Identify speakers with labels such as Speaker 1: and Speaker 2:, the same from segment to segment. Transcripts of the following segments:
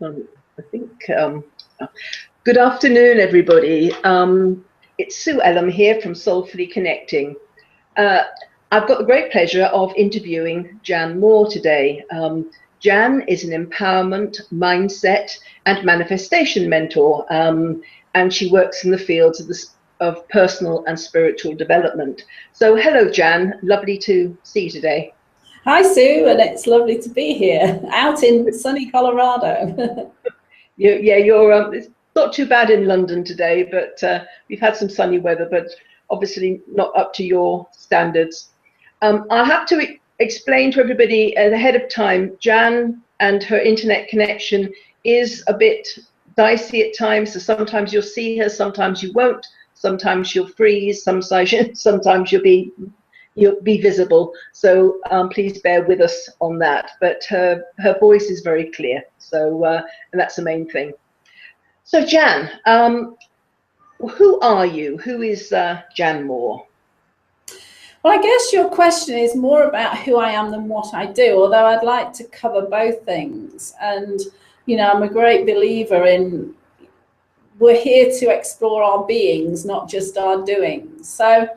Speaker 1: I think, good afternoon, everybody. It's Sue Ellum here from Soulfully Connecting. I've got the great pleasure of interviewing Jan Moore today. Jan is an empowerment, mindset, and manifestation mentor, and she works in the fields of personal and spiritual development. So hello, Jan. Lovely to see you today.
Speaker 2: Hi, Sue, and it's lovely to be here, out in sunny Colorado.
Speaker 1: You're it's not too bad in London today, but we've had some sunny weather, but obviously not up to your standards. I'll have to explain to everybody ahead of time, Jan and her internet connection is a bit dicey at times, so sometimes you'll see her, sometimes you won't, sometimes she'll freeze, sometimes you'll be visible, so please bear with us on that. But her voice is very clear, so and that's the main thing. So Jan, who are you? Who is Jan Moore?
Speaker 2: Well, I guess your question is more about who I am than what I do, although I'd like to cover both things. And, you know, I'm a great believer in we're here to explore our beings, not just our doings. So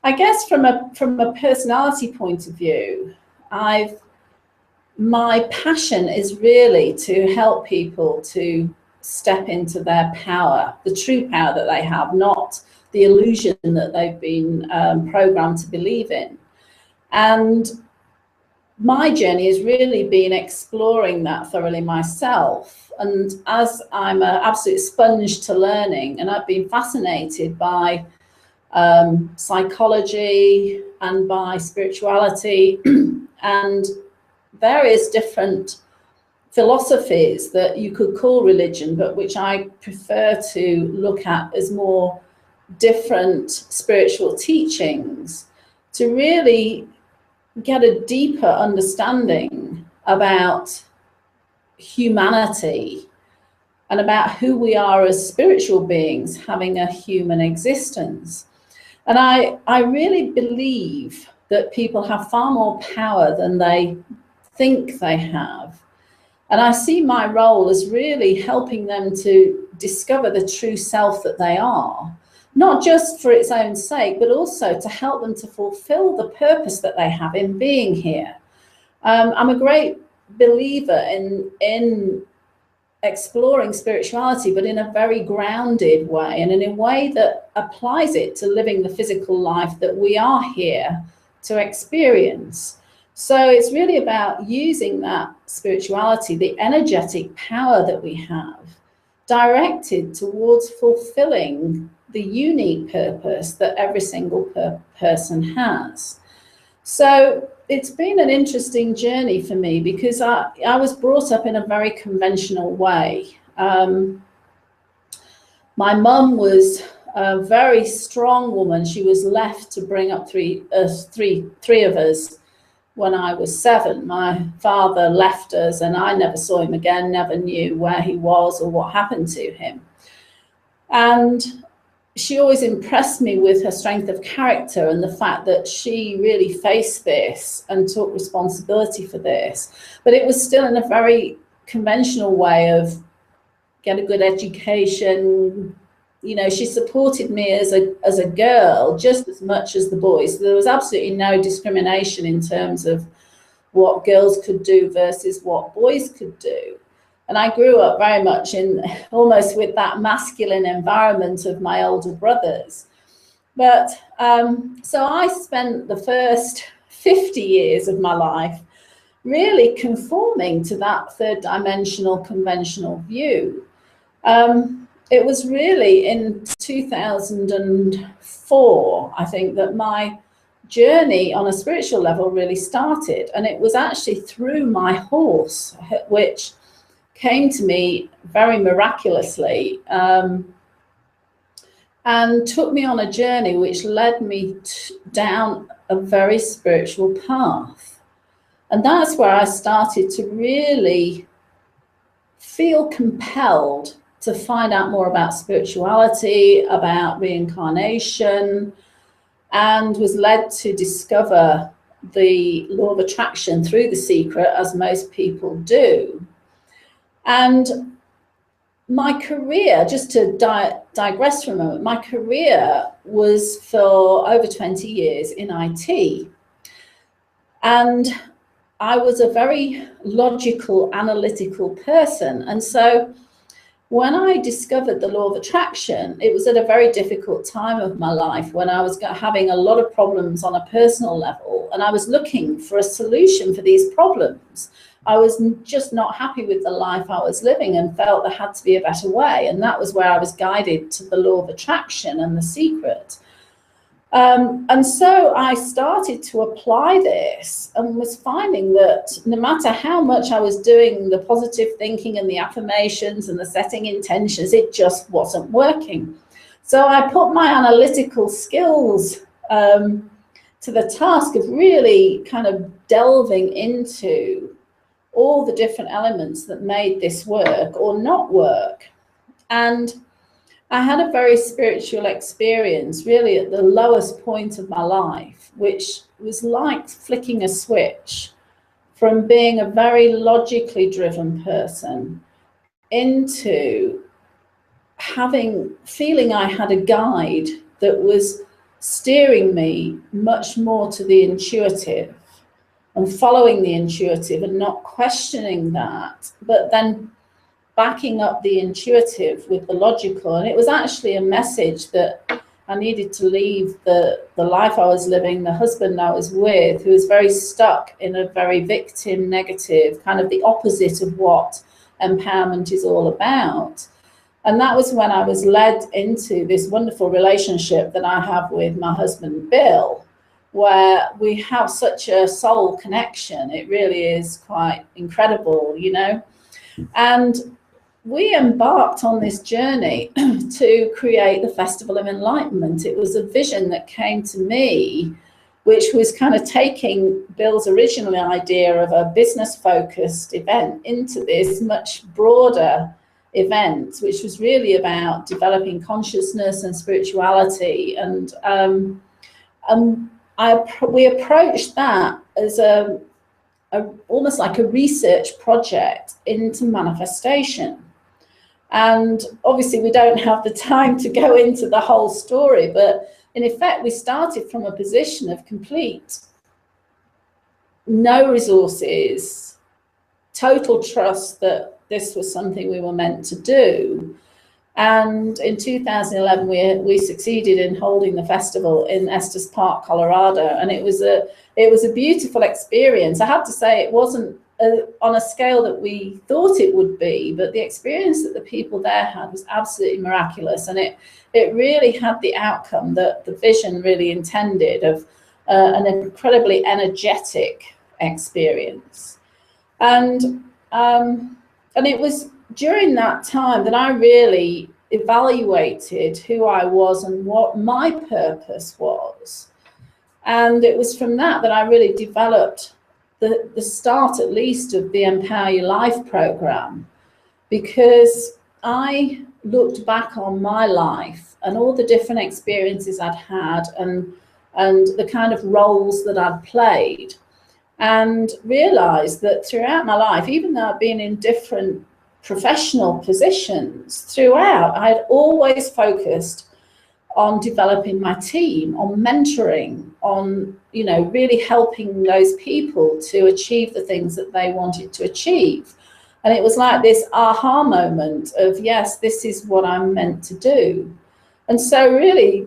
Speaker 2: I guess from a personality point of view, my passion is really to help people to step into their power, the true power that they have, not the illusion that they've been programmed to believe in. And my journey has really been exploring that thoroughly myself. And as I'm an absolute sponge to learning, and I've been fascinated by psychology and by spirituality and various different philosophies that you could call religion, but which I prefer to look at as more different spiritual teachings, to really get a deeper understanding about humanity and about who we are as spiritual beings having a human existence. And I really believe that people have far more power than they think they have. And I see my role as really helping them to discover the true self that they are, not just for its own sake, but also to help them to fulfill the purpose that they have in being here. I'm a great believer in exploring spirituality, but in a very grounded way and in a way that applies it to living the physical life that we are here to experience. So it's really about using that spirituality, the energetic power that we have, directed towards fulfilling the unique purpose that every single person has. So it's been an interesting journey for me because I was brought up in a very conventional way. My mum was a very strong woman. She was left to bring up three of us when I was 7. My father left us and I never saw him again, never knew where he was or what happened to him. And she always impressed me with her strength of character and the fact that she really faced this and took responsibility for this. But it was still in a very conventional way of get a good education. You know, she supported me as a girl just as much as the boys. There was absolutely no discrimination in terms of what girls could do versus what boys could do. And I grew up very much in almost with that masculine environment of my older brothers. But so I spent the first 50 years of my life really conforming to that third dimensional conventional view. It was really in 2004, I think, that my journey on a spiritual level really started. And it was actually through my horse, which came to me very miraculously and took me on a journey which led me down a very spiritual path. And that's where I started to really feel compelled to find out more about spirituality, about reincarnation, and was led to discover the law of attraction through The Secret, as most people do. And my career, just to digress for a moment, my career was for over 20 years in IT. And I was a very logical, analytical person. And so when I discovered the law of attraction, it was at a very difficult time of my life when I was having a lot of problems on a personal level, and I was looking for a solution for these problems. I was just not happy with the life I was living and felt there had to be a better way. And that was where I was guided to the law of attraction and the secret. And so I started to apply this and was finding that no matter how much I was doing the positive thinking and the affirmations and the setting intentions, it just wasn't working. So I put my analytical skills to the task of really kind of delving into all the different elements that made this work or not work. And I had a very spiritual experience really at the lowest point of my life, which was like flicking a switch from being a very logically driven person into feeling I had a guide that was steering me much more to the intuitive and following the intuitive and not questioning that, but then backing up the intuitive with the logical. And it was actually a message that I needed to leave the life I was living, the husband I was with, who was very stuck in a very victim, negative, kind of the opposite of what empowerment is all about. And that was when I was led into this wonderful relationship that I have with my husband, Bill, where we have such a soul connection. It really is quite incredible, you know. And we embarked on this journey to create the Festival of Enlightenment. It was a vision that came to me, which was kind of taking Bill's original idea of a business-focused event into this much broader event, which was really about developing consciousness and spirituality. And we approached that as almost like a research project into manifestation. And obviously we don't have the time to go into the whole story, but in effect we started from a position of complete no resources, total trust that this was something we were meant to do. And in 2011 we succeeded in holding the festival in Estes Park, Colorado, and it was a beautiful experience. I have to say it wasn't on a scale that we thought it would be, but the experience that the people there had was absolutely miraculous, and it really had the outcome that the vision really intended of an incredibly energetic experience. And it was during that time that I really evaluated who I was and what my purpose was. And it was from that I really developed the start, at least, of the Empower Your Life program, because I looked back on my life and all the different experiences I'd had and the kind of roles that I'd played, and realized that throughout my life, even though I'd been in different professional positions throughout, I had always focused on developing my team, on mentoring, on, you know, really helping those people to achieve the things that they wanted to achieve. And it was like this aha moment of, yes, this is what I'm meant to do. And so really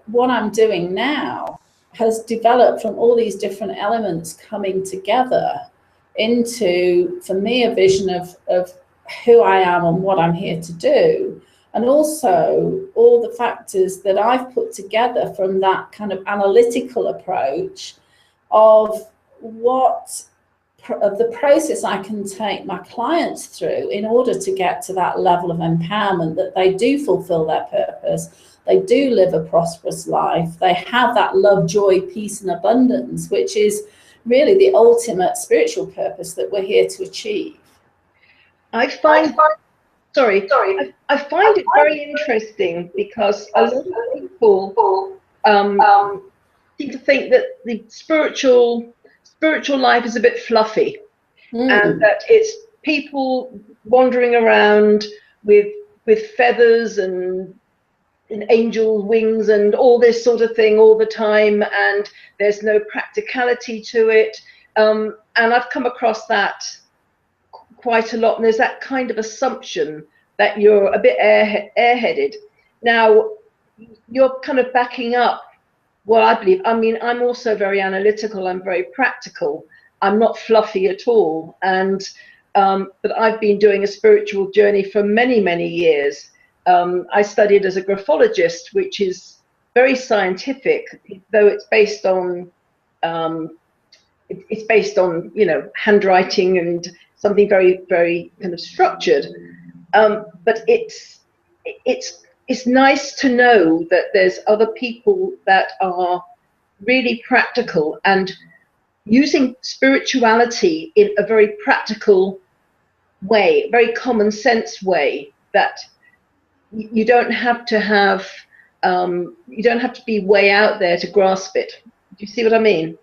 Speaker 2: what I'm doing now has developed from all these different elements coming together into, for me, a vision of who I am and what I'm here to do. And also all the factors that I've put together from that kind of analytical approach of the process I can take my clients through in order to get to that level of empowerment, that they do fulfill their purpose, they do live a prosperous life, they have that love, joy, peace and abundance, which is really the ultimate spiritual purpose that we're here to achieve.
Speaker 1: I find it very interesting because a lot of people seem to think that the spiritual life is a bit fluffy, and that it's people wandering around with feathers and angel wings and all this sort of thing all the time, and there's no practicality to it. And I've come across that quite a lot, and there's that kind of assumption that you're a bit airheaded. Now, you're kind of backing up what I believe. I mean, I'm also very analytical, I'm very practical, I'm not fluffy at all. And but I've been doing a spiritual journey for many, many years. I studied as a graphologist, which is very scientific, though it's based on you know, handwriting and something very, very kind of structured. But it's nice to know that there's other people that are really practical and using spirituality in a very practical way, very common sense way, that you don't have to have you don't have to be way out there to grasp it. Do you see what I mean?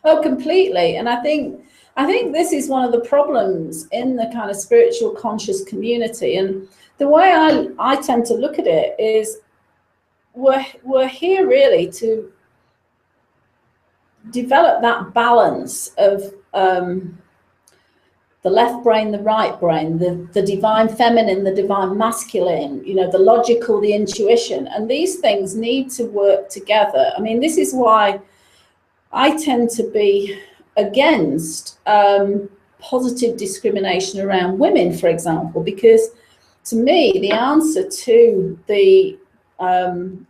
Speaker 2: Oh, completely. And I think this is one of the problems in the kind of spiritual conscious community. And the way I tend to look at it is we're here really to develop that balance of the left brain, the right brain, the divine feminine, the divine masculine, you know, the logical, the intuition. And these things need to work together. I mean, this is why I tend to be against positive discrimination around women, for example, because to me, the answer to the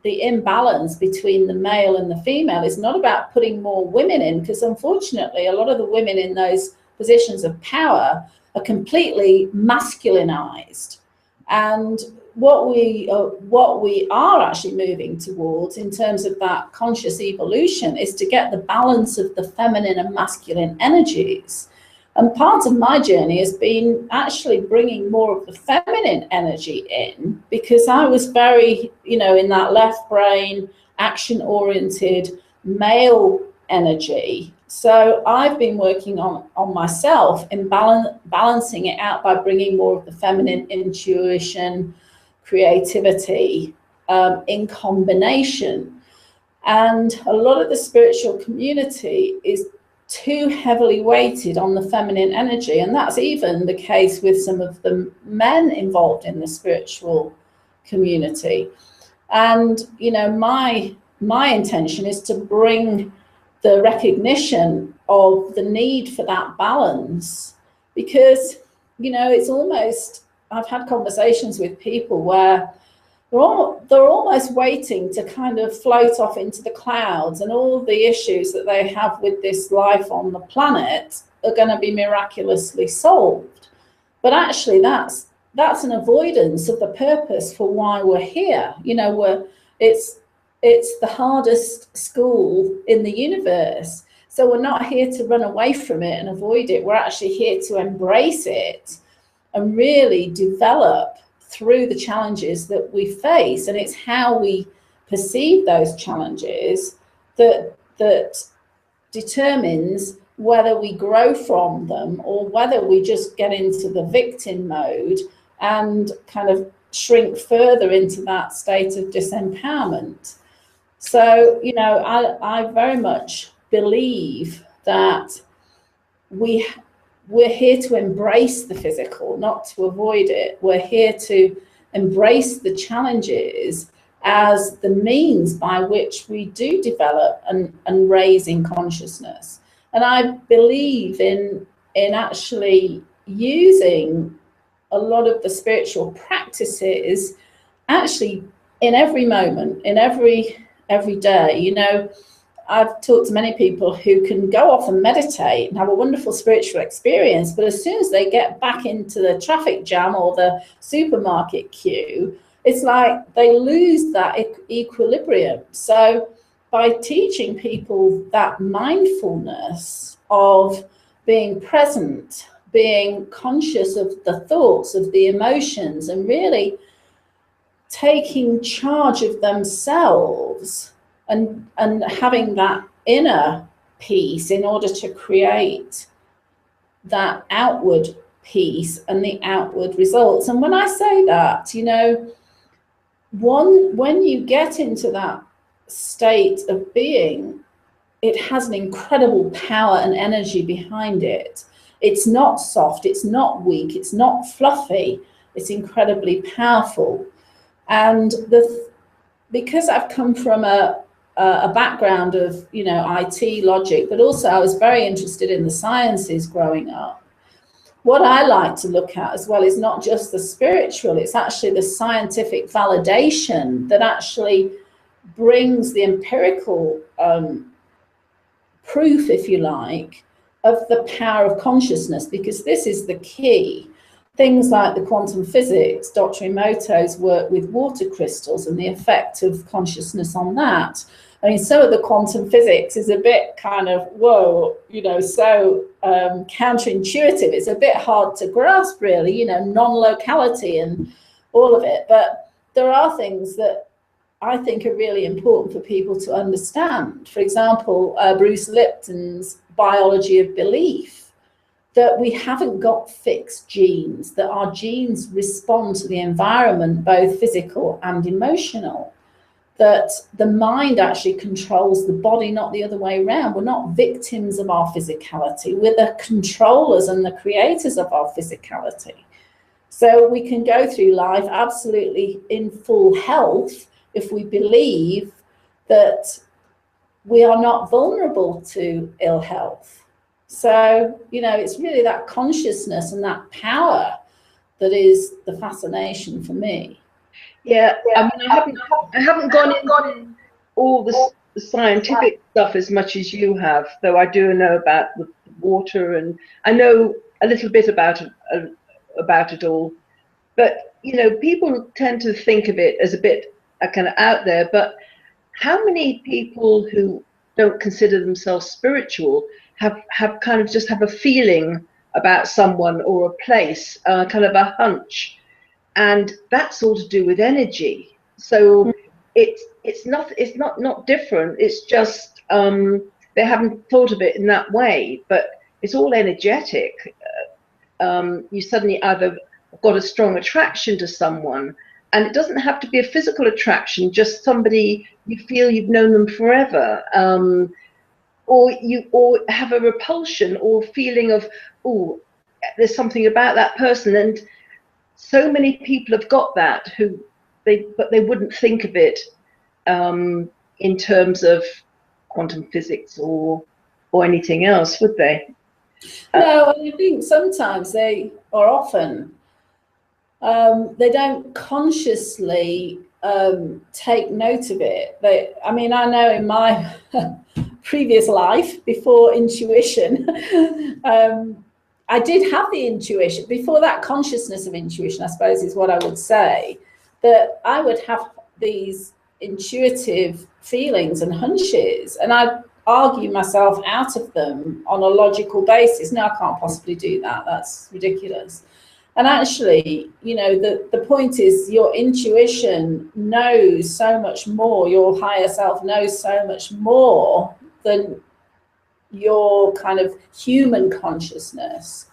Speaker 2: imbalance between the male and the female is not about putting more women in, because unfortunately, a lot of the women in those positions of power are completely masculinized. And what we are actually moving towards in terms of that conscious evolution is to get the balance of the feminine and masculine energies. And part of my journey has been actually bringing more of the feminine energy in, because I was very, you know, in that left brain, action-oriented male energy. So I've been working on myself in balancing it out by bringing more of the feminine intuition, creativity in combination. And a lot of the spiritual community is too heavily weighted on the feminine energy, and that's even the case with some of the men involved in the spiritual community. And you know, my intention is to bring the recognition of the need for that balance, because you know, it's almost, I've had conversations with people where they're almost waiting to kind of float off into the clouds, and all the issues that they have with this life on the planet are going to be miraculously solved. But actually that's an avoidance of the purpose for why we're here. You know, it's the hardest school in the universe. So we're not here to run away from it and avoid it. We're actually here to embrace it and really develop through the challenges that we face. And it's how we perceive those challenges that determines whether we grow from them or whether we just get into the victim mode and kind of shrink further into that state of disempowerment. So, you know, I very much believe that we're here to embrace the physical, not to avoid it. We're here to embrace the challenges as the means by which we do develop and raise in consciousness. And I believe in actually using a lot of the spiritual practices actually in every moment, in every day. You know, I've talked to many people who can go off and meditate and have a wonderful spiritual experience, but as soon as they get back into the traffic jam or the supermarket queue, it's like they lose that equilibrium. So by teaching people that mindfulness of being present, being conscious of the thoughts, of the emotions, and really taking charge of themselves and having that inner peace in order to create that outward piece and the outward results. And when I say that, you know, when you get into that state of being, it has an incredible power and energy behind it. It's not soft, it's not weak, it's not fluffy, it's incredibly powerful. And because I've come from a background of, you know, IT logic, but also I was very interested in the sciences growing up. What I like to look at as well is not just the spiritual, it's actually the scientific validation that actually brings the empirical proof, if you like, of the power of consciousness, because this is the key. Things like the quantum physics, Dr. Emoto's work with water crystals and the effect of consciousness on that. I mean, some of the quantum physics is a bit kind of, whoa, you know, so counterintuitive. It's a bit hard to grasp, really, you know, non-locality and all of it. But there are things that I think are really important for people to understand. For example, Bruce Lipton's biology of belief, that we haven't got fixed genes, that our genes respond to the environment, both physical and emotional, that the mind actually controls the body, not the other way around. We're not victims of our physicality. We're the controllers and the creators of our physicality. So we can go through life absolutely in full health if we believe that we are not vulnerable to ill health. So, you know, it's really that consciousness and that power that is the fascination for me.
Speaker 1: Yeah, I mean, I haven't gone in all the scientific stuff as much as you have, though I do know about the water, and I know a little bit about it all. But you know, people tend to think of it as a bit kind of out there. But how many people who don't consider themselves spiritual have kind of just have a feeling about someone or a place, kind of a hunch? And that's all to do with energy. So it's not different. It's just they haven't thought of it in that way. But it's all energetic. You suddenly either got a strong attraction to someone, and it doesn't have to be a physical attraction. Just somebody you feel you've known them forever, or have a repulsion or feeling of, oh, there's something about that person. And so many people have got that but they wouldn't think of it in terms of quantum physics or anything else, would they?
Speaker 2: No, I think sometimes they, or often, they don't consciously take note of it. I mean, I know in my previous life, before intuition, I did have the intuition, before that consciousness of intuition, I suppose is what I would say, that I would have these intuitive feelings and hunches, and I'd argue myself out of them on a logical basis. No, I can't possibly do that. That's ridiculous. And actually, you know, the point is your intuition knows so much more, your higher self knows so much more than your kind of human consciousness.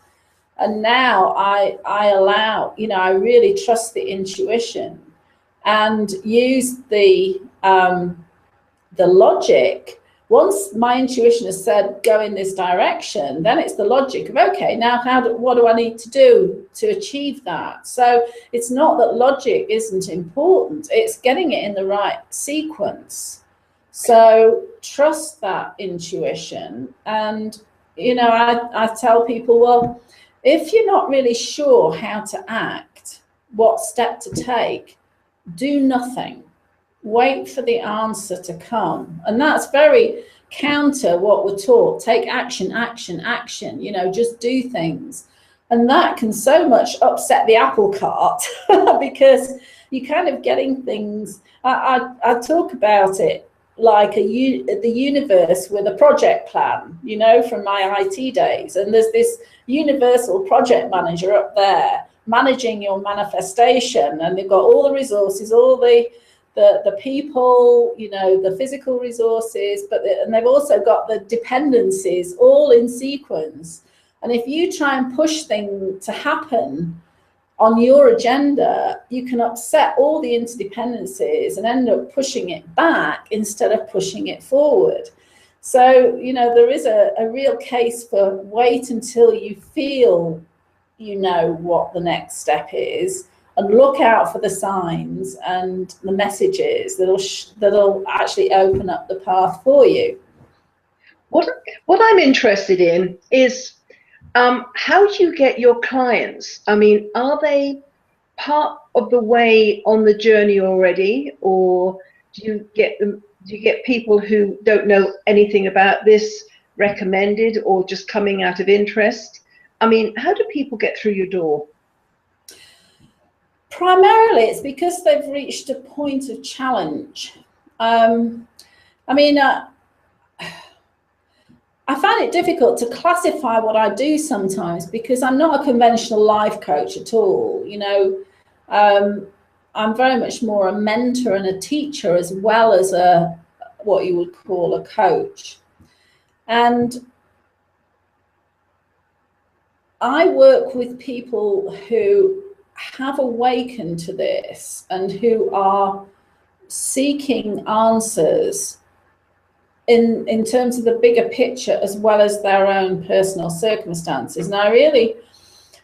Speaker 2: And now I allow, you know, I really trust the intuition and use the logic. Once my intuition has said go in this direction, then it's the logic of, okay, now what do I need to do to achieve that? So it's not that logic isn't important, it's getting it in the right sequence. So trust that intuition. And, you know, I tell people, well, if you're not really sure how to act, what step to take, do nothing. Wait for the answer to come. And that's very counter what we're taught. Take action, action, action, you know, just do things. And that can so much upset the apple cart because you're kind of getting things. I talk about it like the universe with a project plan, you know, from my IT days. And there's this universal project manager up there managing your manifestation, and they've got all the resources, all the people, you know, the physical resources, and they've also got the dependencies all in sequence. And if you try and push things to happen on your agenda, you can upset all the interdependencies and end up pushing it back instead of pushing it forward. So, you know, there is a real case for wait until you feel you know what the next step is, and look out for the signs and the messages that'll actually open up the path for you.
Speaker 1: What I'm interested in is how do you get your clients? I mean, are they part of the way on the journey already, or do you get them? Do you get people who don't know anything about this recommended, or just coming out of interest? I mean, how do people get through your door?
Speaker 2: Primarily, it's because they've reached a point of challenge. I mean, I find it difficult to classify what I do sometimes because I'm not a conventional life coach at all. You know, I'm very much more a mentor and a teacher as well as what you would call a coach. And I work with people who have awakened to this and who are seeking answers in terms of the bigger picture as well as their own personal circumstances. And I really,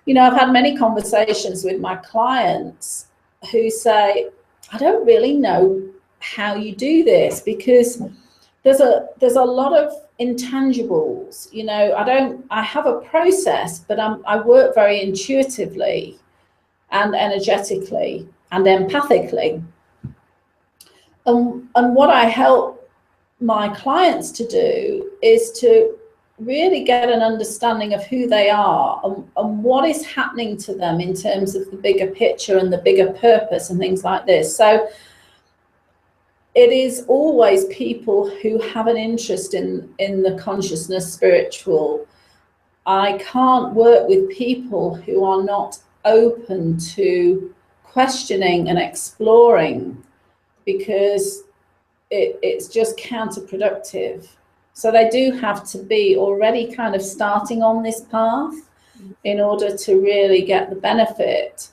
Speaker 2: you know, I've had many conversations with my clients who say, I don't really know how you do this, because there's a lot of intangibles. You know, I have a process, but I work very intuitively and energetically and empathically. And what I help my clients to do is to really get an understanding of who they are and what is happening to them in terms of the bigger picture and the bigger purpose and things like this. So it is always people who have an interest in the consciousness spiritual. I can't work with people who are not open to questioning and exploring, because it's just counterproductive. So they do have to be already kind of starting on this path in order to really get the benefit,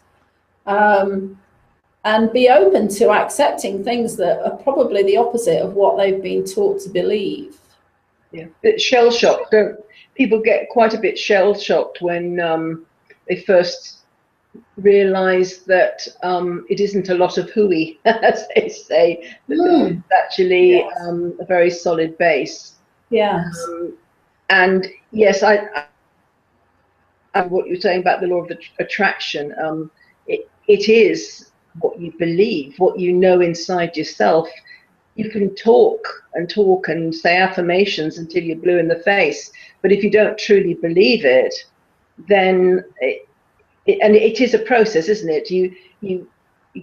Speaker 2: and be open to accepting things that are probably the opposite of what they've been taught to believe.
Speaker 1: Yeah, it's shell shocked. People get quite a bit shell shocked when they first realize that it isn't a lot of hooey, as they say, that it's actually a very solid base.
Speaker 2: Yes.
Speaker 1: And yes, I what you're saying about the law of attraction, it is what you believe, what you know inside yourself. You can talk and say affirmations until you're blue in the face, but if you don't truly believe it, then and it is a process, isn't it? You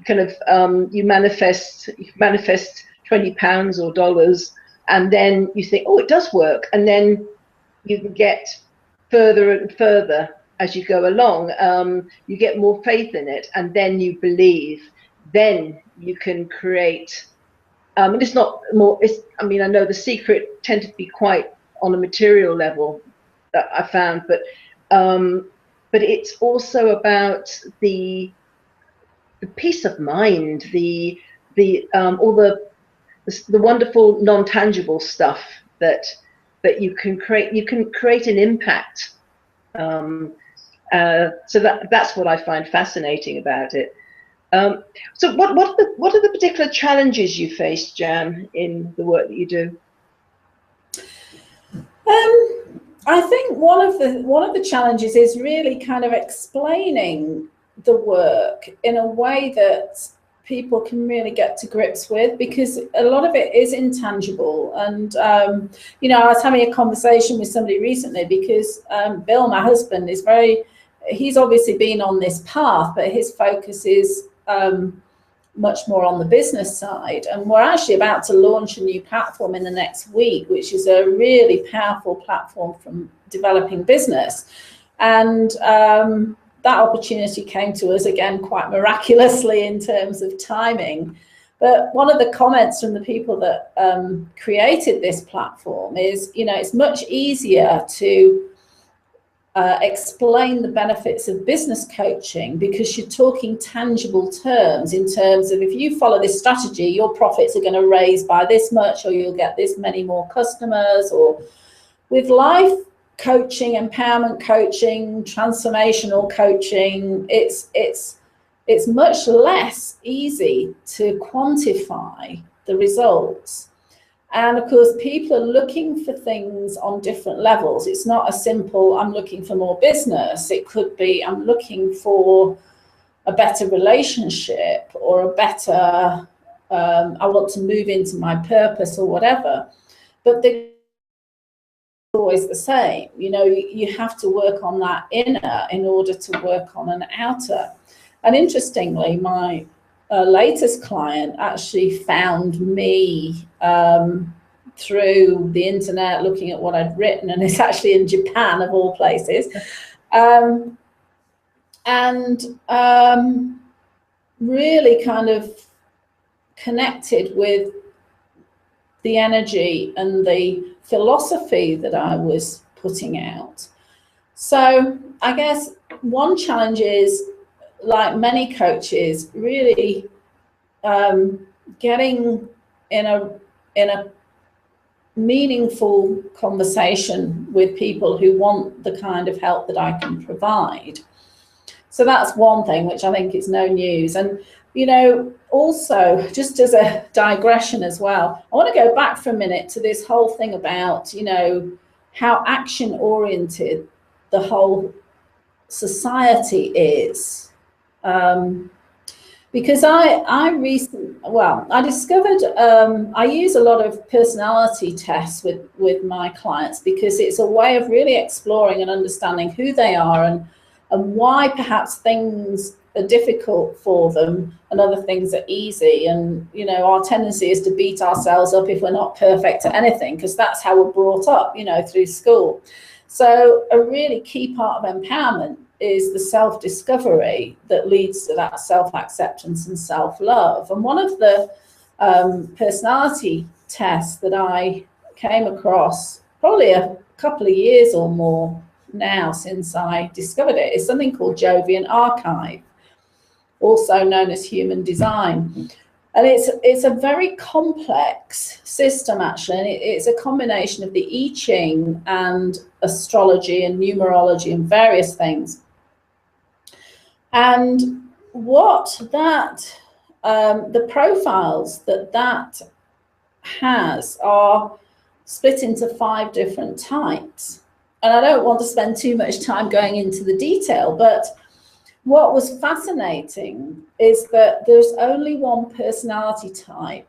Speaker 1: kind of you manifest £20 or dollars, and then you think, oh, it does work, and then you can get further and further as you go along. You get more faith in it, and then you believe. Then you can create. And it's not more. I mean, I know the secret tended to be quite on a material level that I found, but it's also about the peace of mind, all the wonderful non-tangible stuff that you can create. You can create an impact. So that's what I find fascinating about it. So what are the particular challenges you face, Jan, in the work that you do?
Speaker 2: I think one of the challenges is really kind of explaining the work in a way that people can really get to grips with, because a lot of it is intangible. And you know, I was having a conversation with somebody recently, because Bill, my husband, he's obviously been on this path, but his focus is much more on the business side, and we're actually about to launch a new platform in the next week, which is a really powerful platform from developing business. And that opportunity came to us again quite miraculously in terms of timing. But one of the comments from the people that created this platform is, you know, it's much easier to explain the benefits of business coaching, because you're talking tangible terms in terms of, if you follow this strategy, your profits are going to raise by this much, or you'll get this many more customers. Or with life coaching, empowerment coaching, transformational coaching, it's much less easy to quantify the results. And of course, people are looking for things on different levels. It's not a simple, I'm looking for more business. It could be, I'm looking for a better relationship, or a better, I want to move into my purpose, or whatever. But they're always the same. You know, you have to work on that inner in order to work on an outer. And interestingly, my latest client actually found me through the internet, looking at what I'd written, and it's actually in Japan, of all places, really kind of connected with the energy and the philosophy that I was putting out. So I guess one challenge is, like many coaches, really getting in a meaningful conversation with people who want the kind of help that I can provide. So that's one thing which I think is no news. And, you know, also, just as a digression as well, I want to go back for a minute to this whole thing about, you know, how action oriented the whole society is. Because I discovered I use a lot of personality tests with my clients, because it's a way of really exploring and understanding who they are, and why perhaps things are difficult for them and other things are easy. And, you know, our tendency is to beat ourselves up if we're not perfect at anything, because that's how we're brought up, you know, through school. So a really key part of empowerment is the self-discovery that leads to that self-acceptance and self-love. And one of the personality tests that I came across probably a couple of years or more now since I discovered it is something called Jovian Archive, also known as human design. And it's a very complex system, actually. And it's a combination of the I Ching and astrology and numerology and various things. And what that, the profiles that has are split into 5 different types. And I don't want to spend too much time going into the detail, but what was fascinating is that there's only one personality type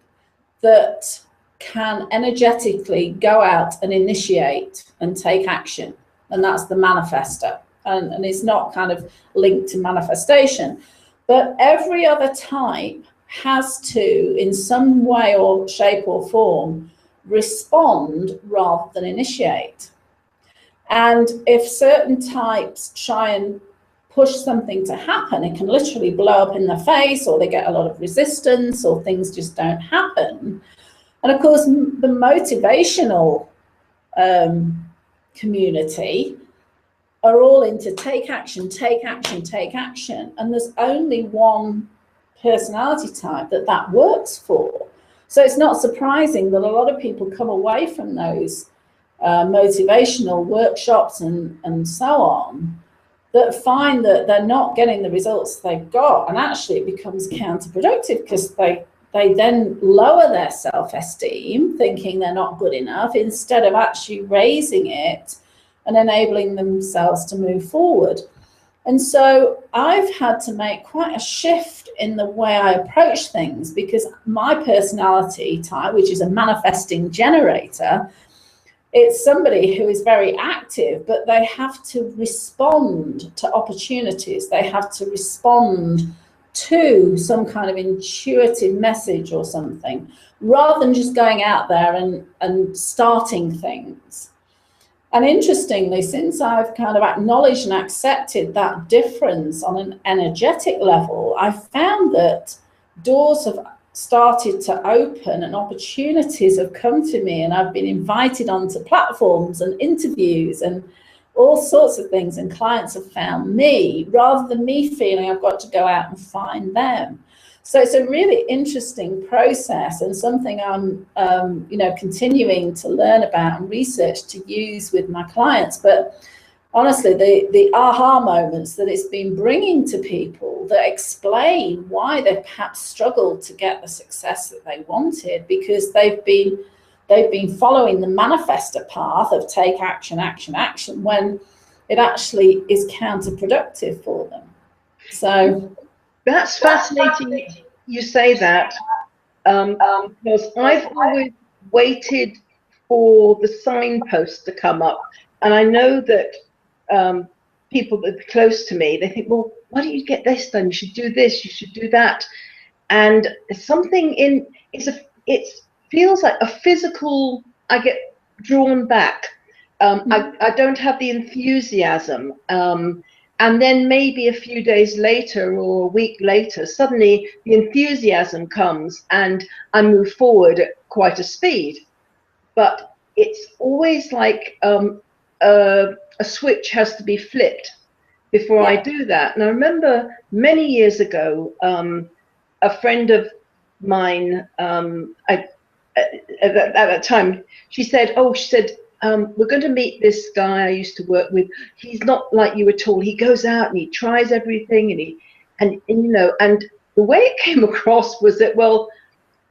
Speaker 2: that can energetically go out and initiate and take action, and that's the manifester. And it's not kind of linked to manifestation, but every other type has to, in some way or shape or form, respond rather than initiate. And if certain types try and push something to happen, it can literally blow up in their face, or they get a lot of resistance, or things just don't happen. And of course, the motivational community are all into take action, take action, take action. And there's only one personality type that works for. So it's not surprising that a lot of people come away from those motivational workshops and so on, that find that they're not getting the results they've got. And actually it becomes counterproductive, because they then lower their self-esteem, thinking they're not good enough, instead of actually raising it and enabling themselves to move forward. And so I've had to make quite a shift in the way I approach things, because my personality type, which is a manifesting generator, it's somebody who is very active, but they have to respond to opportunities. They have to respond to some kind of intuitive message or something, rather than just going out there and starting things. And interestingly, since I've kind of acknowledged and accepted that difference on an energetic level, I found that doors have started to open and opportunities have come to me, and I've been invited onto platforms and interviews, and all sorts of things, and clients have found me rather than me feeling I've got to go out and find them. So it's a really interesting process, and something I'm continuing to learn about and research to use with my clients. But honestly, the aha moments that it's been bringing to people that explain why they've perhaps struggled to get the success that they wanted, because they've been following the manifestor path of take action, action, action, when it actually is counterproductive for them. So
Speaker 1: that's fascinating you say that, because I've always waited for the signpost to come up. And I know that people that are close to me, they think, well, why don't you get this done? You should do this, you should do that. And something in it feels like a physical, I get drawn back. I don't have the enthusiasm. And then maybe a few days later or a week later, suddenly the enthusiasm comes and I move forward at quite a speed. But it's always like a switch has to be flipped before I do that. And I remember many years ago, a friend of mine, at that time, she said, we're going to meet this guy I used to work with. He's not like you at all. He goes out and he tries everything, and the way it came across was that, well,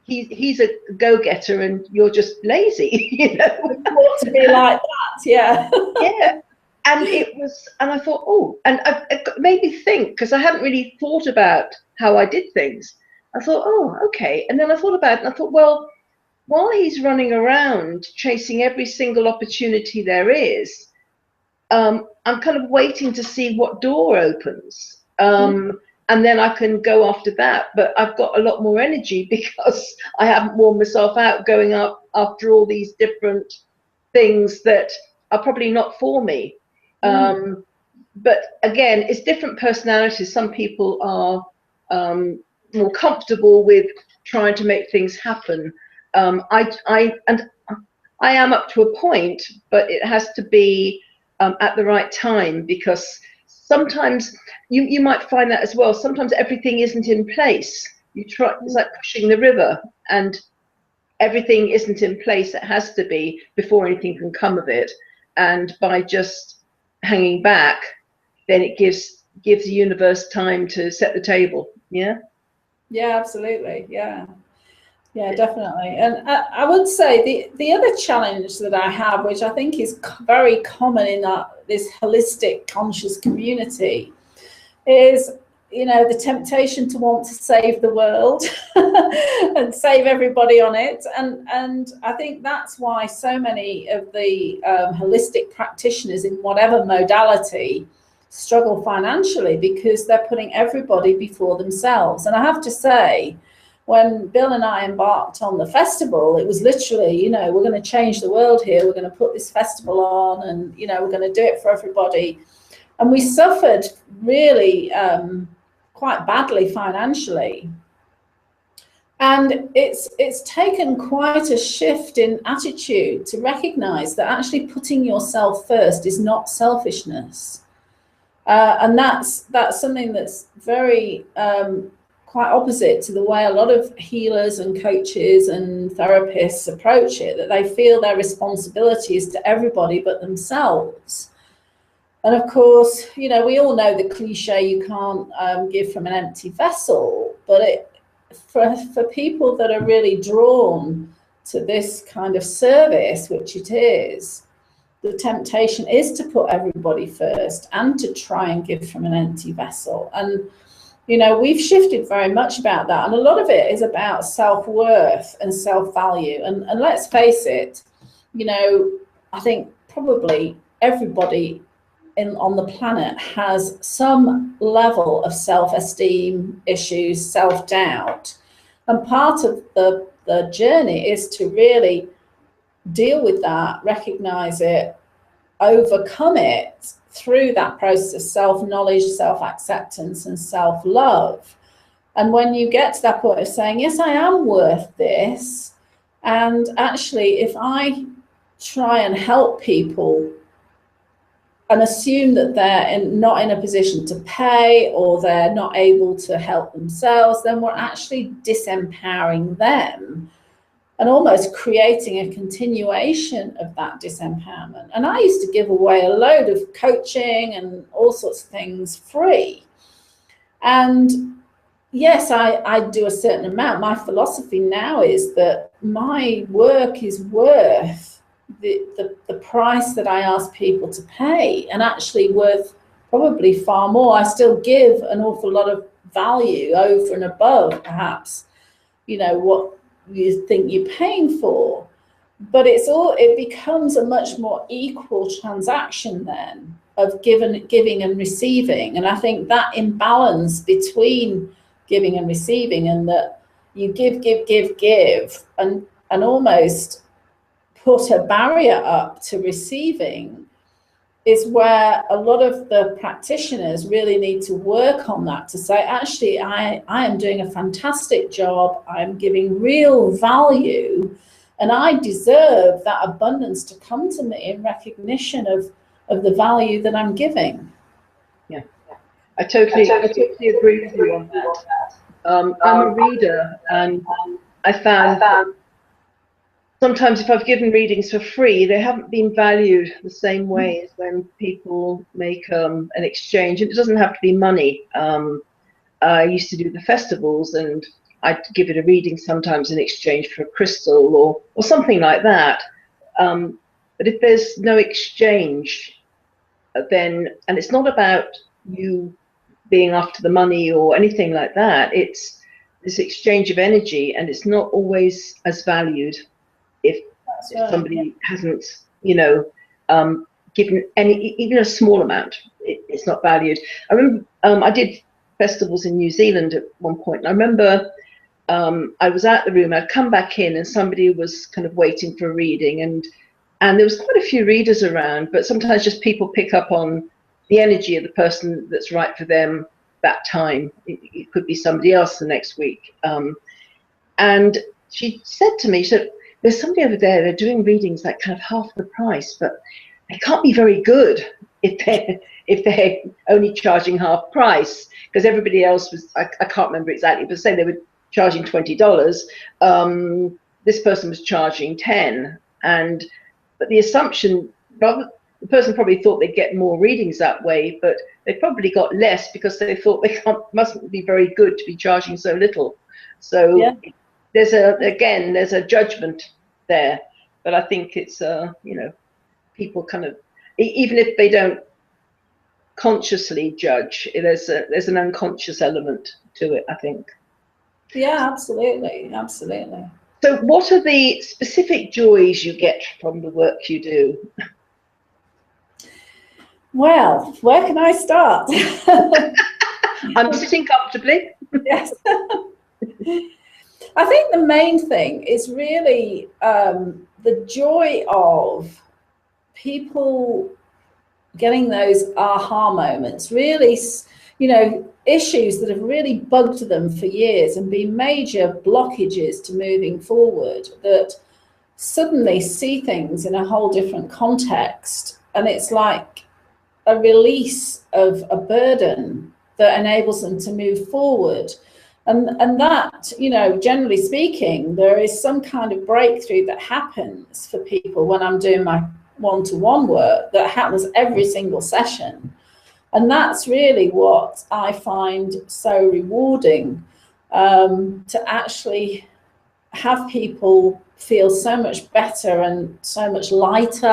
Speaker 1: he's a go-getter and you're just lazy, you know.
Speaker 2: To be like that, yeah.
Speaker 1: Yeah. And I thought, oh, and it made me think, because I hadn't really thought about how I did things. I thought, oh, okay. And then I thought about it, and I thought, well, while he's running around chasing every single opportunity there is, I'm kind of waiting to see what door opens. And then I can go after that. But I've got a lot more energy because I haven't worn myself out going up after all these different things that are probably not for me. But again, it's different personalities. Some people are more comfortable with trying to make things happen. I am up to a point, but it has to be at the right time, because sometimes you might find that as well. Sometimes everything isn't in place. It's like pushing the river, and everything isn't in place. It has to be before anything can come of it. And by just hanging back, then it gives the universe time to set the table. Yeah.
Speaker 2: Yeah, absolutely. Yeah. Yeah, definitely. And I would say the other challenge that I have, which I think is very common in this holistic conscious community, is, the temptation to want to save the world and save everybody on it. And I think that's why so many of the holistic practitioners in whatever modality struggle financially, because they're putting everybody before themselves. And I have to say, when Bill and I embarked on the festival, it was literally, we're going to change the world here. We're going to put this festival on, and, we're going to do it for everybody. And we suffered really quite badly financially. And it's taken quite a shift in attitude to recognize that actually putting yourself first is not selfishness. And that's something that's very quite opposite to the way a lot of healers and coaches and therapists approach it, that they feel their responsibility is to everybody but themselves. And of course, we all know the cliche, you can't give from an empty vessel, but for people that are really drawn to this kind of service, which it is, the temptation is to put everybody first and to try and give from an empty vessel. And we've shifted very much about that. And a lot of it is about self-worth and self-value. And let's face it, I think probably everybody on the planet has some level of self-esteem issues, self-doubt. And part of the journey is to really deal with that, recognize it, overcome it through that process of self-knowledge, self-acceptance, and self-love. And when you get to that point of saying, yes, I am worth this, and actually if I try and help people and assume that they're not in a position to pay, or they're not able to help themselves, then we're actually disempowering them and almost creating a continuation of that disempowerment. And I used to give away a load of coaching and all sorts of things free. And yes, I do a certain amount. My philosophy now is that my work is worth the price that I ask people to pay, and actually worth probably far more. I still give an awful lot of value over and above perhaps, you know, what you think you're paying for. But it becomes a much more equal transaction then of giving and receiving. And I think that imbalance between giving and receiving, and that you give, and almost put a barrier up to receiving, is where a lot of the practitioners really need to work on that, to say, actually, I am doing a fantastic job, I'm giving real value, and I deserve that abundance to come to me in recognition of the value that I'm giving.
Speaker 1: Yeah, I totally agree with you on that. I'm a reader, and I found sometimes if I've given readings for free, they haven't been valued the same way as when people make an exchange. And it doesn't have to be money. I used to do the festivals, and I'd give it a reading sometimes in exchange for a crystal or something like that. But if there's no exchange, then, and it's not about you being after the money or anything like that, it's this exchange of energy, and it's not always as valued if somebody hasn't, you know, given even a small amount. It's not valued. I remember I did festivals in New Zealand at one point, and I remember I was out the room, I'd come back in, and somebody was kind of waiting for a reading, and there was quite a few readers around, but sometimes just people pick up on the energy of the person that's right for them that time. It could be somebody else the next week. And she said to me, she said, there's somebody over there, they're doing readings like kind of half the price, but they can't be very good if they're only charging half price, because everybody else was, I can't remember exactly, but say they were charging $20, this person was charging 10. But the assumption, the person probably thought they'd get more readings that way, but they probably got less because they thought they mustn't be very good to be charging so little. So yeah, there's a judgment there, but I think it's you know, people kind of, even if they don't consciously judge, there's an unconscious element to it, I think.
Speaker 2: Yeah, absolutely.
Speaker 1: So what are the specific joys you get from the work you do?
Speaker 2: Well, where can I start?
Speaker 1: I'm sitting comfortably.
Speaker 2: Yes. I think the main thing is really the joy of people getting those aha moments, really, you know, issues that have really bugged them for years and been major blockages to moving forward, that suddenly see things in a whole different context. And it's like a release of a burden that enables them to move forward. And that, you know, generally speaking, there is some kind of breakthrough that happens for people when I'm doing my one-to-one work, that happens every single session. And that's really what I find so rewarding, to actually have people feel so much better and so much lighter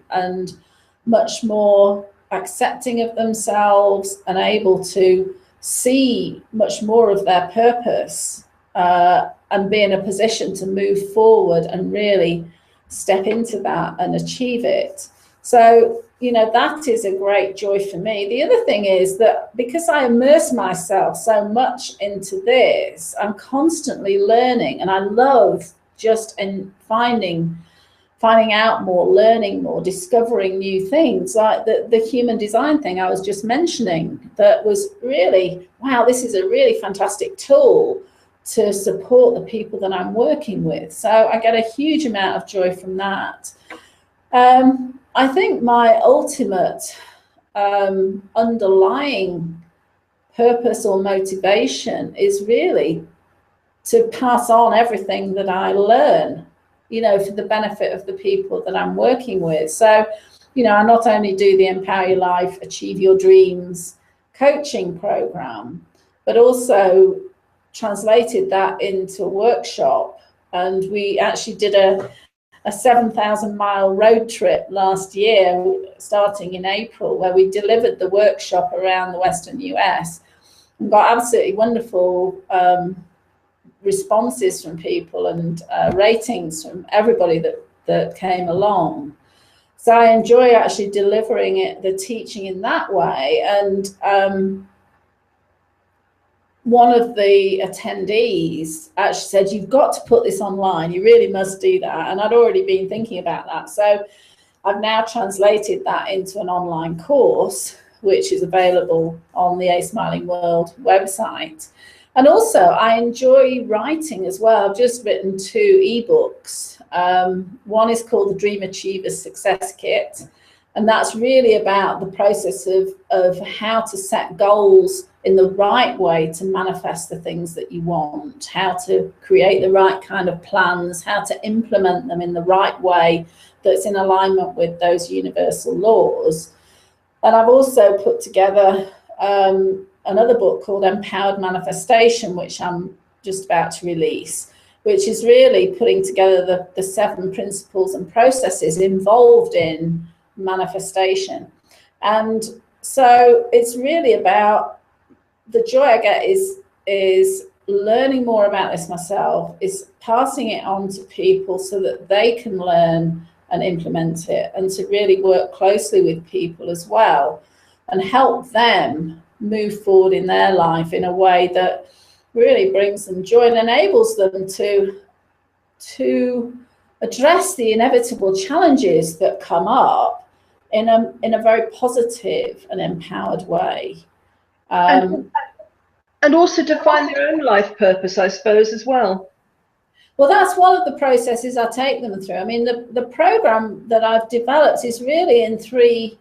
Speaker 2: and much more accepting of themselves and able to see much more of their purpose, and be in a position to move forward and really step into that and achieve it. So, you know, that is a great joy for me. The other thing is that because I immerse myself so much into this, I'm constantly learning, and I love just in finding out more, learning more, discovering new things, like the human design thing I was just mentioning, that was really, wow, this is a really fantastic tool to support the people that I'm working with. So I get a huge amount of joy from that. I think my ultimate underlying purpose or motivation is really to pass on everything that I learn, you know, for the benefit of the people that I'm working with. So, you know, I not only do the Empower Your Life, Achieve Your Dreams coaching program, but also translated that into a workshop. And we actually did a 7,000-mile road trip last year, starting in April, where we delivered the workshop around the Western US and got absolutely wonderful responses from people and ratings from everybody that came along. So I enjoy actually delivering the teaching in that way. And one of the attendees actually said, you've got to put this online, you really must do that. And I'd already been thinking about that. So I've now translated that into an online course, which is available on the aSmilingWorld website. And also I enjoy writing as well. I've just written 2 ebooks. One is called the Dream Achievers Success Kit. And that's really about the process of how to set goals in the right way to manifest the things that you want, how to create the right kind of plans, how to implement them in the right way that's in alignment with those universal laws. And I've also put together another book called Empowered Manifestation, which I'm just about to release, which is really putting together the 7 principles and processes involved in manifestation. And so it's really about, the joy I get is learning more about this myself, is passing it on to people so that they can learn and implement it, and to really work closely with people as well and help them move forward in their life in a way that really brings them joy and enables them to address the inevitable challenges that come up in a very positive and empowered way.
Speaker 1: And also to find their own life purpose, I suppose, as well.
Speaker 2: Well, that's one of the processes I take them through. I mean, the program that I've developed is really in 3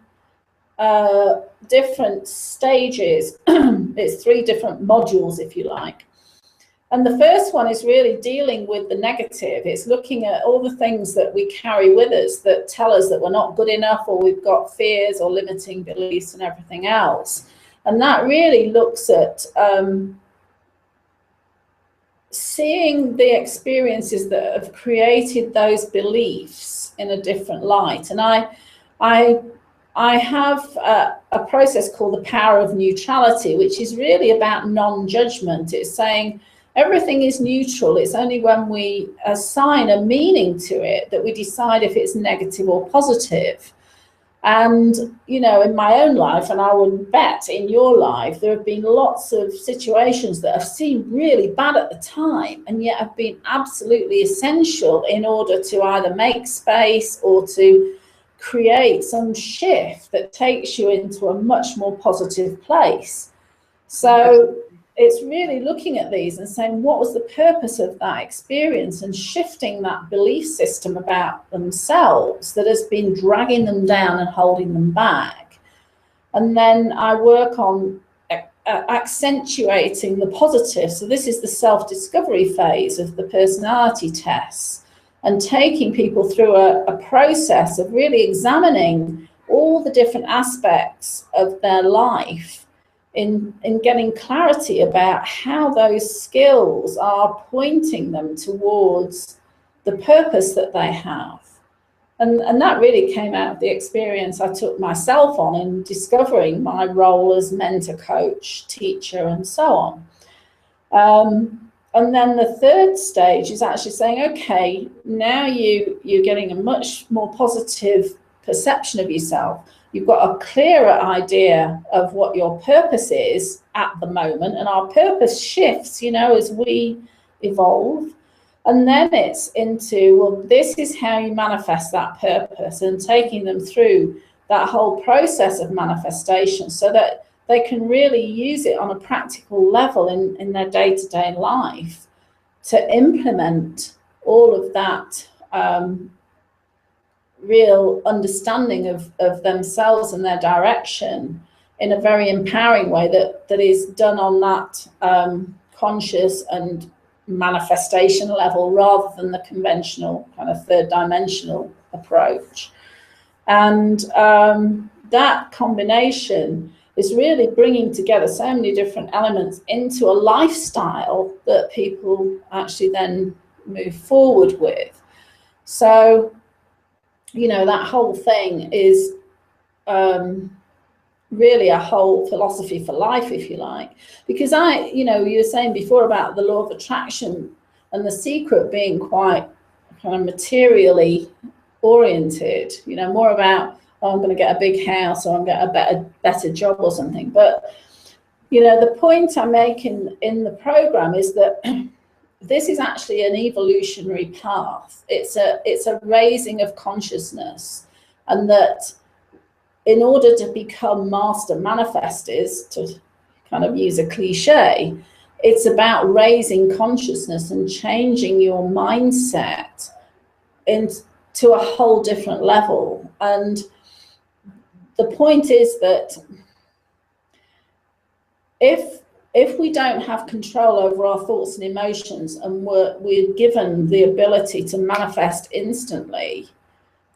Speaker 2: different stages. It's 3 different modules, if you like. And the first one is really dealing with the negative. It's looking at all the things that we carry with us that tell us that we're not good enough, or we've got fears or limiting beliefs and everything else. And that really looks at seeing the experiences that have created those beliefs in a different light. And I have a process called the power of neutrality, which is really about non-judgment. It's saying everything is neutral. It's only when we assign a meaning to it that we decide if it's negative or positive. And, you know, in my own life, and I would bet in your life, there have been lots of situations that have seemed really bad at the time and yet have been absolutely essential in order to either make space or to create some shift that takes you into a much more positive place. So it's really looking at these and saying, what was the purpose of that experience, and shifting that belief system about themselves that has been dragging them down and holding them back. And then I work on accentuating the positive. So this is the self-discovery phase of the personality tests, and taking people through a process of really examining all the different aspects of their life in getting clarity about how those skills are pointing them towards the purpose that they have. And that really came out of the experience I took myself on in discovering my role as mentor, coach, teacher, and so on. And then the third stage is actually saying, okay, now you're getting a much more positive perception of yourself. You've got a clearer idea of what your purpose is at the moment, and our purpose shifts, you know, as we evolve. And then it's into, well, this is how you manifest that purpose, and taking them through that whole process of manifestation so that they can really use it on a practical level in their day-to-day life to implement all of that real understanding of themselves and their direction in a very empowering way that is done on that conscious and manifestation level rather than the conventional kind of third dimensional approach. And that combination is really bringing together so many different elements into a lifestyle that people actually then move forward with. So, you know, that whole thing is really a whole philosophy for life, if you like, because you know, you were saying before about the law of attraction and The Secret being quite kind of materially oriented, you know, more about, oh, I'm going to get a big house or I'm going to get a better job or something. But, you know, the point I make in the program is that this is actually an evolutionary path. It's a raising of consciousness, and that in order to become master manifestors, to kind of use a cliche, it's about raising consciousness and changing your mindset into a whole different level. And the point is that if we don't have control over our thoughts and emotions, and we're given the ability to manifest instantly,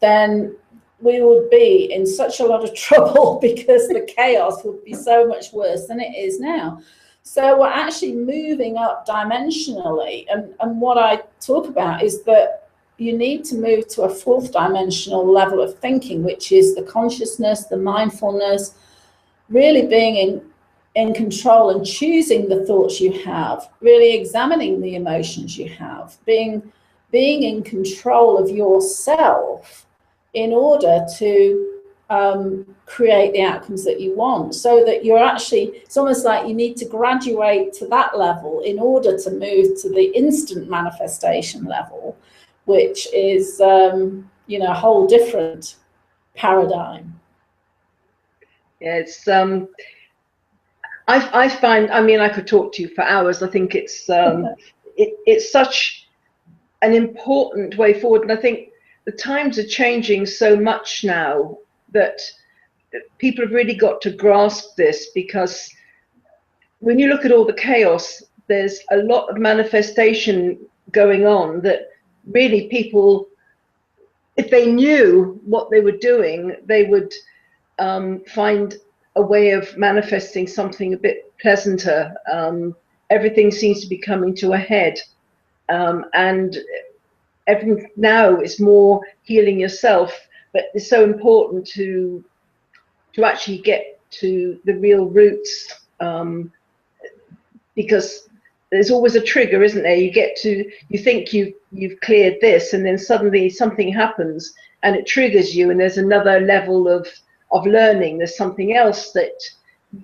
Speaker 2: then we would be in such a lot of trouble, because the chaos would be so much worse than it is now. So we're actually moving up dimensionally. And what I talk about is that you need to move to a fourth dimensional level of thinking, which is the consciousness, the mindfulness, really being in control and choosing the thoughts you have, really examining the emotions you have, being in control of yourself in order to create the outcomes that you want. So that you're actually, it's almost like you need to graduate to that level in order to move to the instant manifestation level, which is, you know, a whole different paradigm.
Speaker 1: Yeah, it's I find, I mean, I could talk to you for hours. I think it's it's such an important way forward, and I think the times are changing so much now that people have really got to grasp this, because when you look at all the chaos, there's a lot of manifestation going on that really people, if they knew what they were doing, they would find a way of manifesting something a bit pleasanter. Everything seems to be coming to a head, and everything now is more healing yourself. But it's so important to actually get to the real roots, because there's always a trigger, isn't there? You think you've cleared this, and then suddenly something happens and it triggers you, and there's another level of learning. There's something else that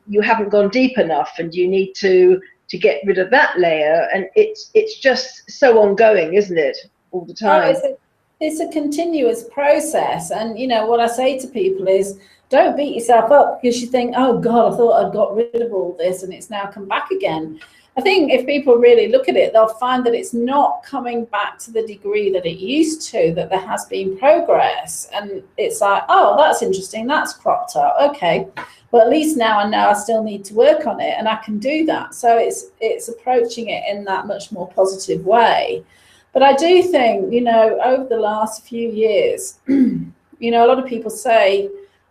Speaker 1: you haven't gone deep enough, and you need to get rid of that layer. And it's just so ongoing, isn't it? All the time.
Speaker 2: Oh, it's a continuous process. And you know what I say to people is, don't beat yourself up because you think, oh God, I thought I'd got rid of all this and it's now come back again. I think if people really look at it, they'll find that it's not coming back to the degree that it used to, that there has been progress. And it's like, oh, that's interesting, that's cropped up, okay, well, at least now I know I still need to work on it, and I can do that. So it's approaching it in that much more positive way. But I do think, you know, over the last few years, you know, a lot of people say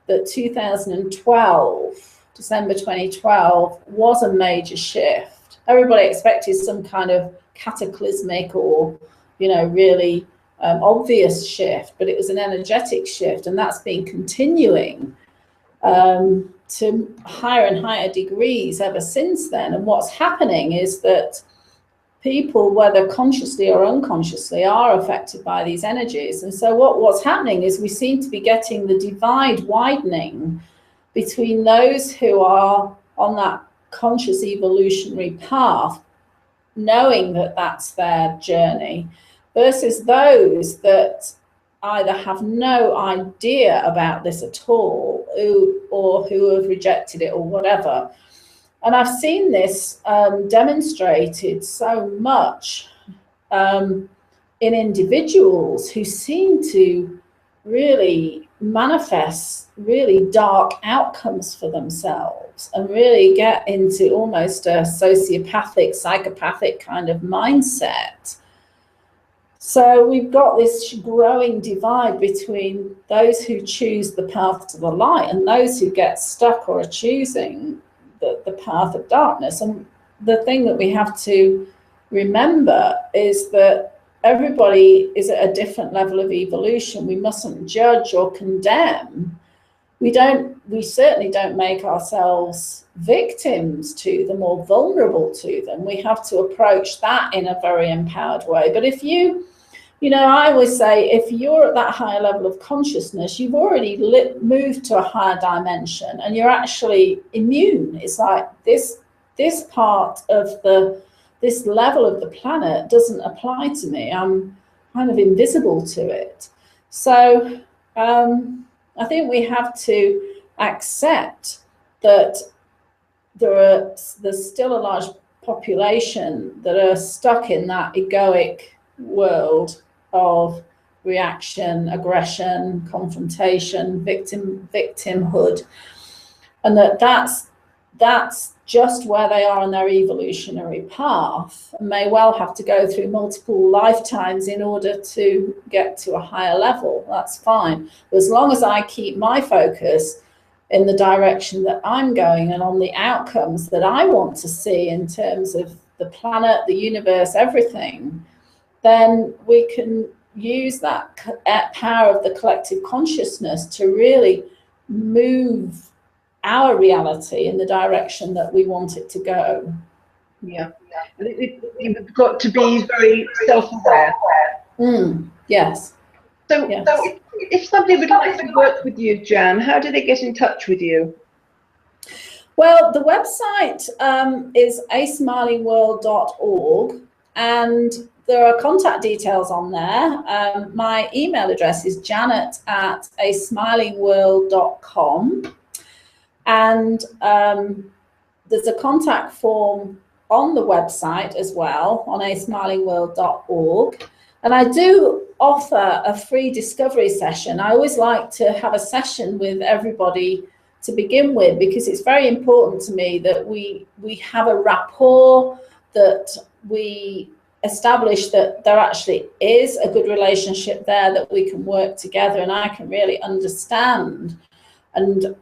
Speaker 2: that 2012, December 2012, was a major shift. Everybody expected some kind of cataclysmic or, you know, really obvious shift, but it was an energetic shift, and that's been continuing to higher and higher degrees ever since then. And what's happening is that people, whether consciously or unconsciously, are affected by these energies. And so what's happening is we seem to be getting the divide widening between those who are on that conscious evolutionary path, knowing that that's their journey, versus those that either have no idea about this at all, or who have rejected it or whatever. And I've seen this demonstrated so much in individuals who seem to really manifest really dark outcomes for themselves and really get into almost a sociopathic, psychopathic kind of mindset. So we've got this growing divide between those who choose the path to the light and those who get stuck or are choosing the path of darkness. And the thing that we have to remember is that everybody is at a different level of evolution. We mustn't judge or condemn. We certainly don't make ourselves victims to them or vulnerable to them. We have to approach that in a very empowered way. But if I always say, if you're at that higher level of consciousness, you've already moved to a higher dimension and you're actually immune. It's like this part of this level of the planet doesn't apply to me. I'm kind of invisible to it. So I think we have to accept that there's still a large population that are stuck in that egoic world of reaction, aggression, confrontation, victimhood, and that's just where they are on their evolutionary path, and may well have to go through multiple lifetimes in order to get to a higher level. That's fine. But as long as I keep my focus in the direction that I'm going and on the outcomes that I want to see in terms of the planet, the universe, everything, then we can use that power of the collective consciousness to really move our reality in the direction that we want it to go.
Speaker 1: Yeah. You've got to be very self-aware.
Speaker 2: Yes.
Speaker 1: So,
Speaker 2: yes.
Speaker 1: If somebody would like to work with you, Jan, how do they get in touch with you?
Speaker 2: Well, the website is aSmilingWorld.org, and there are contact details on there. My email address is janet@aSmilingWorld.com. And there's a contact form on the website as well, on aSmilingWorld.org. And I do offer a free discovery session. I always like to have a session with everybody to begin with, because it's very important to me that we have a rapport, that we establish that there actually is a good relationship there, that we can work together and I can really understand and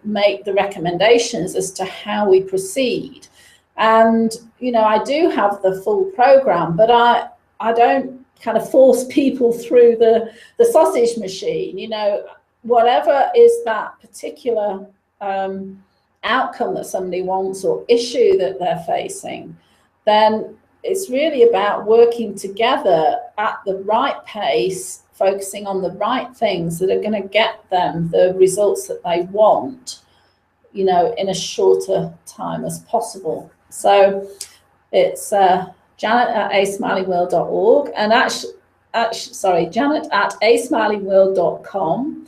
Speaker 2: make the recommendations as to how we proceed. And, I do have the full program, but I don't kind of force people through the sausage machine. Whatever is that particular outcome that somebody wants or issue that they're facing, then it's really about working together at the right pace, focusing on the right things that are going to get them the results that they want, in a shorter time as possible. So it's janet@aSmilingWorld.org and janet@aSmilingWorld.com.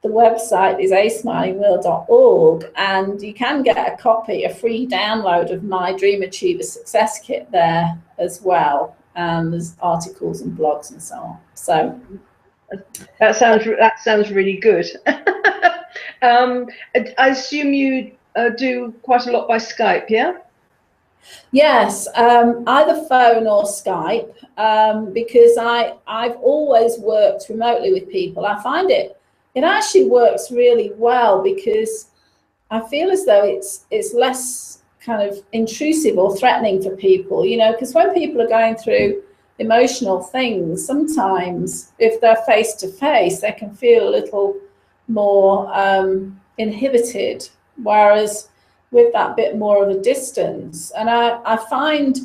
Speaker 2: The website is aSmilingWorld.org, and you can get a free download of my Dream Achiever Success Kit there as well. And there's articles and blogs and so on. So
Speaker 1: that sounds really good. I assume you do quite a lot by Skype, yeah?
Speaker 2: Yes, either phone or Skype, because I've always worked remotely with people. I find it actually works really well, because I feel as though it's less kind of intrusive or threatening for people, because when people are going through emotional things, sometimes if they're face to face, they can feel a little more inhibited, whereas with that bit more of a distance. And I find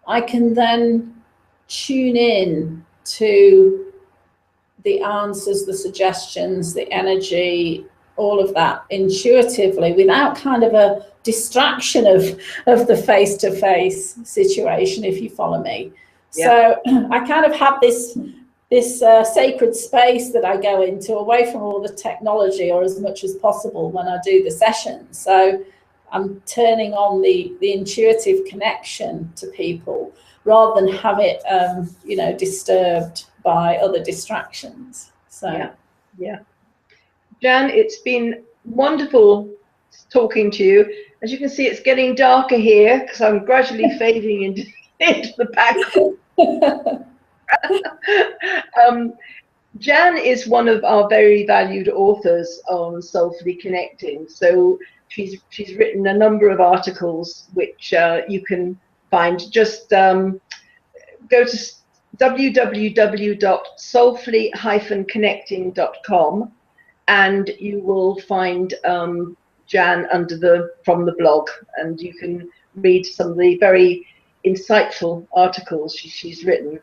Speaker 2: I can then tune in to the answers, the suggestions, the energy, all of that intuitively, without kind of a distraction of the face-to-face situation, if you follow me. Yeah. So I kind of have this sacred space that I go into, away from all the technology, or as much as possible, when I do the session. So I'm turning on the intuitive connection to people, rather than have it disturbed by other distractions. So
Speaker 1: Yeah. Jan, it's been wonderful talking to you. As you can see, it's getting darker here because I'm gradually fading into the background. Jan is one of our very valued authors on soulfully connecting. So she's written a number of articles which you can find. Just go to www.soulfully-connecting.com and you will find Jan from the blog, and you can read some of the very insightful articles she's written.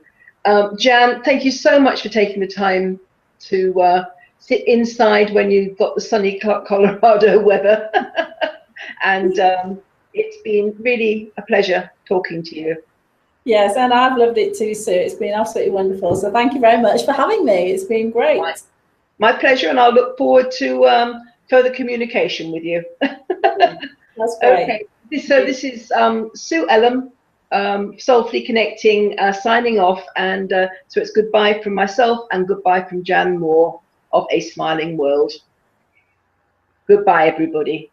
Speaker 1: Jan, thank you so much for taking the time to sit inside when you've got the sunny Colorado weather. And it's been really a pleasure talking to you.
Speaker 2: Yes, and I've loved it too, Sue. It's been absolutely wonderful. So thank you very much for having me. It's been great.
Speaker 1: My pleasure, and I'll look forward to further communication with you.
Speaker 2: That's great.
Speaker 1: Okay, so this is Sue Ellum, Soulfully Connecting, signing off, and so it's goodbye from myself and goodbye from Jan Moore of A Smiling World. Goodbye, everybody.